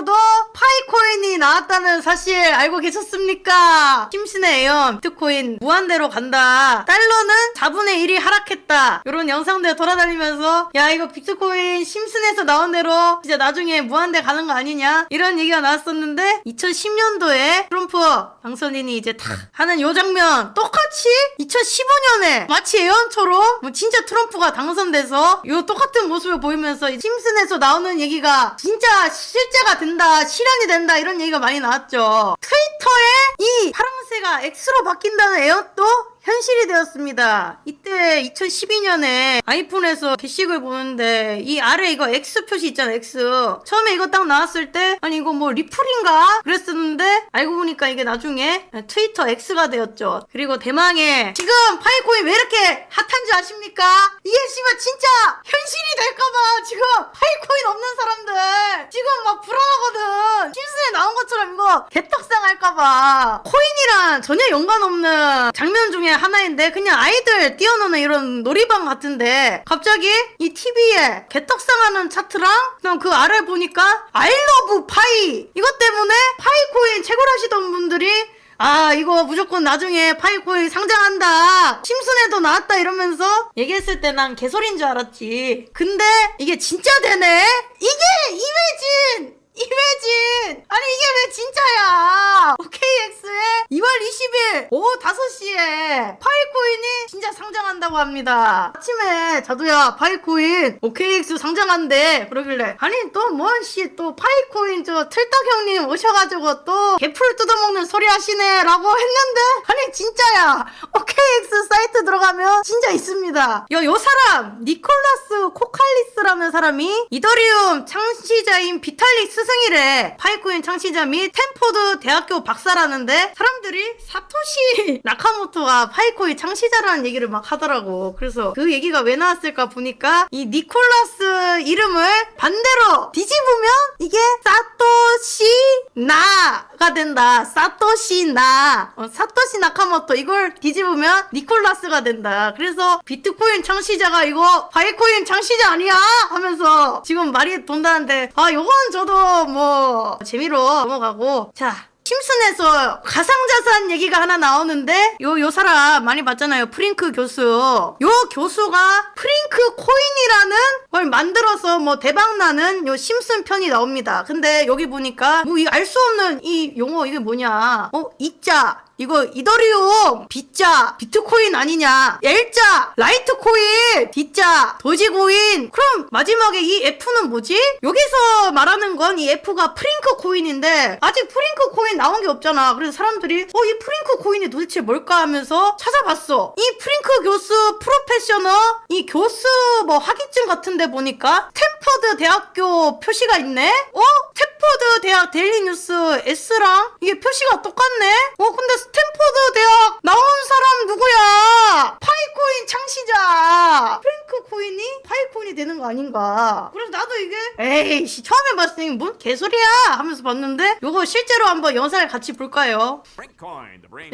에어에서도 파이코인이 나왔다는 사실 알고 계셨습니까? 심슨의 에어 비트코인 무한대로 간다. 달러는 4분의 1이 하락했다. 이런 영상들 돌아다니면서 야 이거 비트코인 심슨에서 나온 대로 진짜 나중에 무한대 가는 거 아니냐? 이런 얘기가 나왔었는데 2010년도에 트럼프 당선인이 이제 탁 하는 요 장면 똑같이 2015년에 마치 예언처럼 뭐 진짜 트럼프가 당선돼서 요 똑같은 모습을 보이면서 심슨에서 나오는 얘기가 진짜 실제가 된다, 실현이 된다 이런 얘기가 많이 나왔죠. 트위터에 이 파랑새가 X로 바뀐다는 예언도 현실이 되었습니다. 이때 2012년에 아이폰에서 게시글 보는데 이 아래 이거 X 표시 있잖아, X. 처음에 이거 딱 나왔을 때 아니 이거 뭐 리플인가? 그랬었는데 알고 보니까 이게 나중에 트위터 X가 되었죠. 그리고 대망의 지금 파이코인 왜 이렇게 핫한지 아십니까? 이게 씨발 진짜 현실이 될까봐 지금 파이코인 없는 사람들 지금 막 불안하거든. 심슨에 나온 것처럼 이거 개떡상 할까봐. 코인이랑 전혀 연관 없는 장면 중에 하나인데 그냥 아이들 뛰어노는 이런 놀이방 같은데 갑자기 이 TV에 개떡상하는 차트랑 그다음 그 아래 보니까 I love 파이 이것 때문에 파이코인 채굴하시던 분들이 아 이거 무조건 나중에 파이코인 상장한다 심슨에도 나왔다 이러면서 얘기했을 때 난 개소리인 줄 알았지. 근데 이게 진짜 되네. 이게 이매진 아니 이게 왜 진짜야. OKX에 2월 20일 오후 5시에 파이코인이 진짜 상장한다고 합니다. 아침에 자두야 파이코인 OKX 상장한대 그러길래 아니 또 또 파이코인 저 틀딱 형님 오셔가지고 또 개풀 뜯어먹는 소리 하시네 라고 했는데 아니 진짜야. OKX 사이트 들어가면 진짜 있습니다. 요 사람 니콜라스 코칼리스라는 사람이 이더리움 창시자인 비탈릭 스승이래. 파이코인 창시자 및 스탠포드 대학교 박사라는데 사람들이 사토시 나카모토가 파이코인 창시자라는 얘기를 막 하더라고. 그래서 그 얘기가 왜 나왔을까 보니까 이 니콜라스 이름을 반대로 뒤집으면 이게 사토시 나가 된다. 사토시 나카모토 이걸 뒤집으면 니콜라스가 된다. 그래서 비트코인 창시자가 이거 파이코인 창시자 아니야? 하면서 지금 말이 돈다는데 아 요건 저도 뭐 재미로 넘어가고. 자 심슨에서 가상자산 얘기가 하나 나오는데 요 사람 많이 봤잖아요. 프링크 교수. 요 교수가 프링크 코인이라는 걸 만들어서 뭐 대박나는 요 심슨 편이 나옵니다. 근데 여기 보니까 뭐 알 수 없는 이 용어 이게 뭐냐. 이자 이거 이더리움 B자 비트코인 아니냐. L자 라이트코인 D자 도지코인. 그럼 마지막에 이 F는 뭐지? 여기서 말하는 건 이 F가 프링크 코인인데 아직 프링크 코인 나온 게 없잖아. 그래서 사람들이 이 프링크 코인이 도대체 뭘까 하면서 찾아봤어. 이 프링크 교수 프로페셔널 이 교수 뭐 학위증 같은데 보니까 스탠퍼드 대학교 표시가 있네. 스탠퍼드 대학 데일리뉴스 S랑 이게 표시가 똑같네. 근데 스탠퍼드 대학 나온 사람 누구야? 파이코인 창시자 프랭크 코인이 파이코인이 되는 거 아닌가. 그래서 나도 이게 에이씨 처음에 봤을 때 뭔 개소리야 하면서 봤는데 요거 실제로 한번 영상을 같이 볼까요?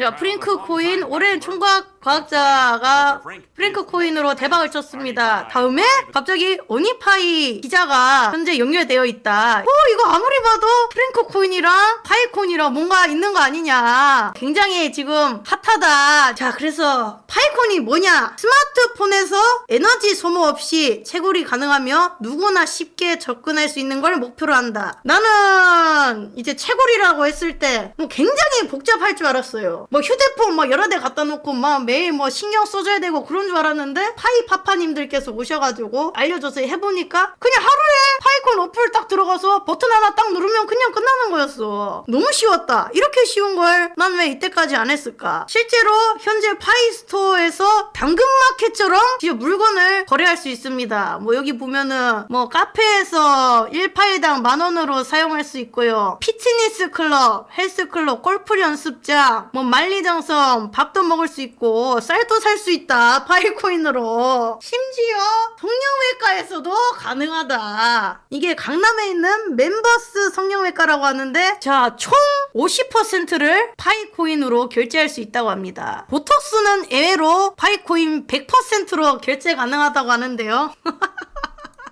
자, 프링크 코인 올해 총각 과학자가 프링크 코인으로 대박을 쳤습니다. 다음에 갑자기 오니파이 기자가 현재 연결되어 있다. 이거 아무리 봐도 프링크 코인이랑 파이코인이랑 뭔가 있는 거 아니냐. 굉장히 지금 핫하다. 자, 그래서 파이코인이 뭐냐? 스마트폰에서 에너지 소모 없이 채굴이 가능하며 누구나 쉽게 접근할 수 있는 걸 목표로 한다. 나는 이제 채굴이라고 했을 때 뭐 굉장히 복잡할 줄 알았어요. 뭐 휴대폰 막 여러 대 갖다 놓고 막 매일 뭐 신경 써줘야 되고 그런 줄 알았는데 파이파파님들께서 오셔가지고 알려줘서 해보니까 그냥 하루에 파이코인 어플 딱 들어가서 버튼 하나 딱 누르면 그냥 끝나는 거였어. 너무 쉬웠다. 이렇게 쉬운 걸 난 왜 이때까지 안 했을까? 실제로 현재 파이스토어에서 당근마켓처럼 진짜 물건을 거래할 수 있습니다. 뭐 여기 보면은 뭐 카페에서 1파일당 10,000원으로 사용할 수 있고요. 피트니스 클럽, 헬스클럽, 골프 연습장, 뭐 만리장성, 밥도 먹을 수 있고 쌀도 살 수 있다. 파이코인으로. 심지어 성형외과에서도 가능하다. 이게 강남에 있는 멤버스 성형외과라고 하는데 자, 총 50%를 파이코인으로 결제할 수 있다고 합니다. 보톡스는 예외로 파이코인 100%로 결제 가능하다고 하는데요.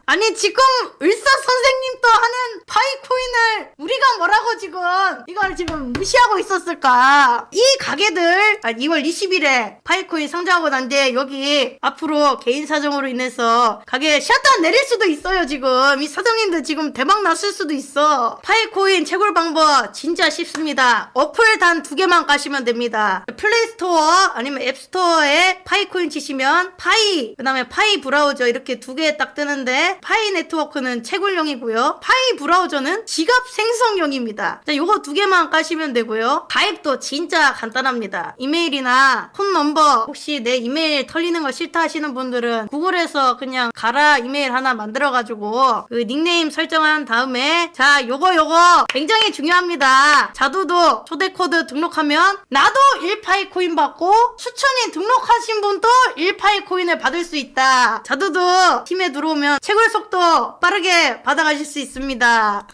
아니 지금 의사 선생님도 하는 파이코인을 우리 뭐라고 지금 이걸 지금 무시하고 있었을까? 이 가게들 2월 20일에 파이코인 상장하고 난 뒤에 여기 앞으로 개인 사정으로 인해서 가게 샷다운 내릴 수도 있어요. 지금 이 사장님들 지금 대박 났을 수도 있어. 파이코인 채굴 방법 진짜 쉽습니다. 어플 단 2개만 까시면 됩니다. 플레이스토어 아니면 앱스토어에 파이코인 치시면 파이 그 다음에 파이 브라우저 이렇게 2개 딱 뜨는데 파이 네트워크는 채굴용이고요. 파이 브라우저는 지갑 생성용입니다. 자, 요거 2개만 까시면 되고요. 가입도 진짜 간단합니다. 이메일이나 폰 넘버 혹시 내 이메일 털리는 거 싫다 하시는 분들은 구글에서 그냥 가라 이메일 하나 만들어가지고 그 닉네임 설정한 다음에 자 요거 굉장히 중요합니다. 자두도 초대 코드 등록하면 나도 1파이코인 받고 수천인 등록하신 분도 1파이코인을 받을 수 있다. 자두도 팀에 들어오면 채굴 속도 빠르게 받아가실 수 있습니다.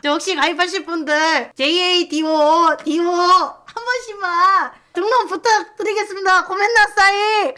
혹시 가입하실 분들 JADO 한 번씩만 등록 부탁드리겠습니다. 고멘나사이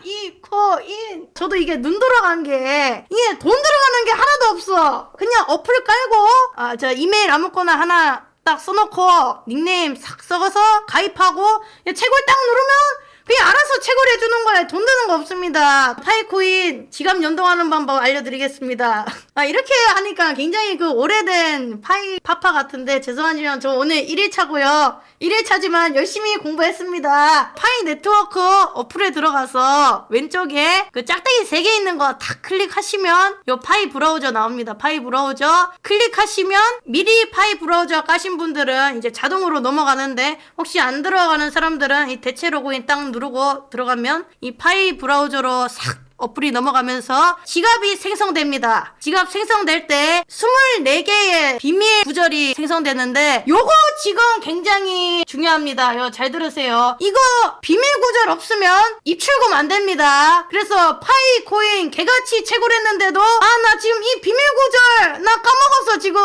파이코인 저도 이게 눈 돌아간 게 이게 돈 들어가는 게 하나도 없어. 그냥 어플 깔고 저 이메일 아무거나 하나 딱 써놓고 닉네임 싹 써서 가입하고 채굴 딱 누르면 그냥 알아서 채굴해주는 거예요. 돈 드는 거 없습니다. 파이코인 지갑 연동하는 방법 알려드리겠습니다. 이렇게 하니까 굉장히 그 오래된 파파 같은데 죄송하지만 저 오늘 1일차고요. 1일차지만 열심히 공부했습니다. 파이 네트워크 어플에 들어가서 왼쪽에 그 짝대기 3개 있는 거 다 클릭하시면 요 파이 브라우저 나옵니다. 파이 브라우저 클릭하시면 미리 파이 브라우저 까신 분들은 이제 자동으로 넘어가는데 혹시 안 들어가는 사람들은 이 대체 로그인 딱 누르고 들어가면 이 파이 브라우저로 싹 어플이 넘어가면서 지갑이 생성됩니다. 지갑 생성될 때 24개의 비밀 구절이 생성되는데 요거 지금 굉장히 중요합니다. 이거 잘 들으세요. 이거 비밀 구절 없으면 입출금 안 됩니다. 그래서 파이코인 개같이 채굴했는데도 나 지금 이 비밀 구절 나 까먹어서 지금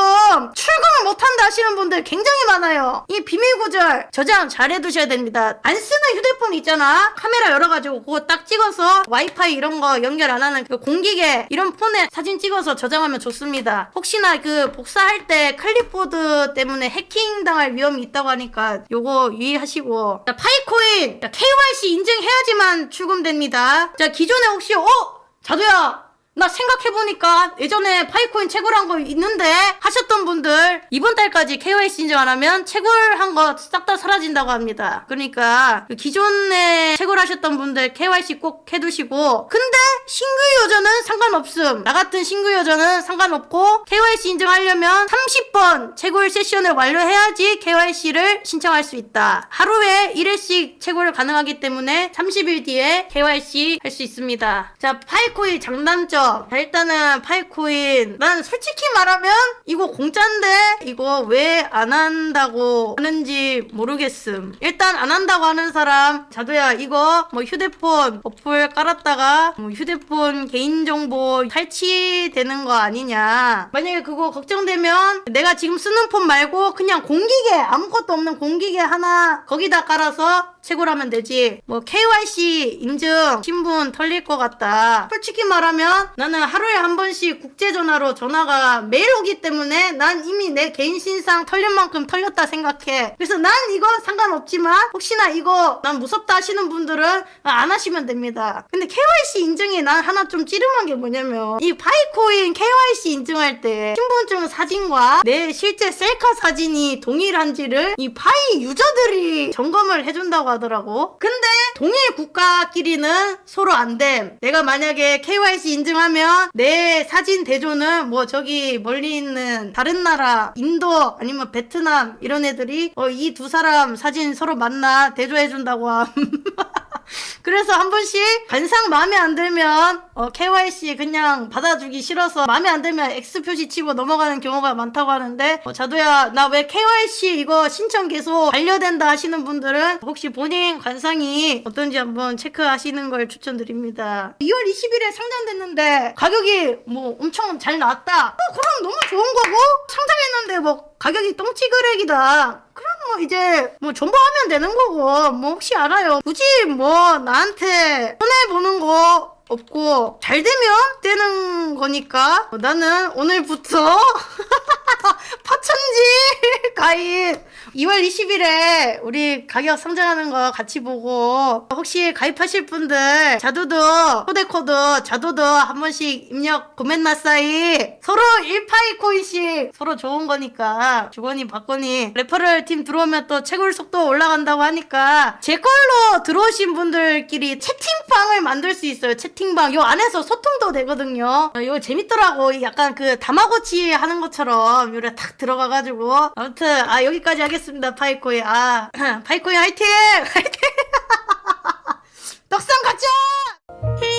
출금을 못한다 하시는 분들 굉장히 많아요. 이 비밀 구절 저장 잘 해두셔야 됩니다. 안 쓰는 휴대폰 있잖아. 카메라 열어가지고 그거 딱 찍어서 와이파이 이런 거 연결 안 하는 그 공기계 이런 폰에 사진 찍어서 저장하면 좋습니다. 혹시나 그 복사할 때 클립보드 때문에 해킹 당할 위험이 있다고 하니까 요거 유의하시고. 자, 파이코인 KYC 인증해야지만 출금됩니다. 자, 기존에 혹시 자두야 나 생각해보니까 예전에 파이코인 채굴한 거 있는데 하셨던 분들 이번 달까지 KYC 인증 안 하면 채굴한 거 싹 다 사라진다고 합니다. 그러니까 기존에 채굴하셨던 분들 KYC 꼭 해두시고 근데 신규 유저는 상관없음. 나 같은 신규 유저는 상관없고 KYC 인증하려면 30번 채굴 세션을 완료해야지 KYC를 신청할 수 있다. 하루에 1회씩 채굴 가능하기 때문에 30일 뒤에 KYC 할 수 있습니다. 자, 파이코인 장단점. 일단은 파이코인 난 솔직히 말하면 이거 공짜인데 이거 왜 안 한다고 하는지 모르겠음. 일단 안 한다고 하는 사람 자두야 이거 뭐 휴대폰 어플 깔았다가 뭐 휴대폰 개인정보 탈취되는 거 아니냐. 만약에 그거 걱정되면 내가 지금 쓰는 폰 말고 그냥 공기계 아무것도 없는 공기계 하나 거기다 깔아서 채굴하면 되지. 뭐 KYC 인증 신분 털릴 것 같다. 솔직히 말하면 나는 하루에 한 번씩 국제전화로 전화가 매일 오기 때문에 난 이미 내 개인 신상 털린 만큼 털렸다 생각해. 그래서 난 이거 상관없지만 혹시나 이거 난 무섭다 하시는 분들은 안 하시면 됩니다. 근데 KYC 인증이 난 하나 좀 찌름한 게 뭐냐면 이 파이코인 KYC 인증할 때 신분증 사진과 내 실제 셀카 사진이 동일한지를 이 파이 유저들이 점검을 해준다고 하더라고. 근데 동일 국가끼리는 서로 안 됨. 내가 만약에 KYC 인증하면 내 사진 대조는 뭐 저기 멀리 있는 다른 나라 인도 아니면 베트남 이런 애들이 이 두 사람 사진 서로 만나 대조해준다고 함. 그래서 한 번씩 관상 마음에 안 들면 KYC 그냥 받아주기 싫어서 마음에 안 들면 X 표시 치고 넘어가는 경우가 많다고 하는데 자두야 나 왜 KYC 이거 신청 계속 반려된다 하시는 분들은 혹시 본인 관상이 어떤지 한번 체크하시는 걸 추천드립니다. 2월 20일에 상장됐는데 가격이 뭐 엄청 잘 나왔다. 그럼 너무 좋은 거고 상장했는데 뭐 가격이 똥찌그레기다. 그럼 뭐 이제 뭐 존버하면 되는 거고 뭐 혹시 알아요. 굳이 뭐 나한테 손해보는 거 없고 잘 되면 되는 거니까 나는 오늘부터 파천지 가입 2월 20일에 우리 가격 상장하는 거 같이 보고 혹시 가입하실 분들 자두도 코데코도 자두도 한 번씩 입력 고멘나사이 서로 1파이 코인씩 서로 좋은 거니까 주거니 받거니 레퍼럴 팀 들어오면 또 채굴 속도 올라간다고 하니까 제 걸로 들어오신 분들끼리 채팅방을 만들 수 있어요. 채팅방 요 안에서 소통도 되거든요. 이거 재밌더라고. 약간 그 다마고치 하는 것처럼 요래 탁 들어가가지고 아무튼 여기까지 하겠습니다. 파이코인 파이코인 화이팅! 화이팅! 떡상 가자!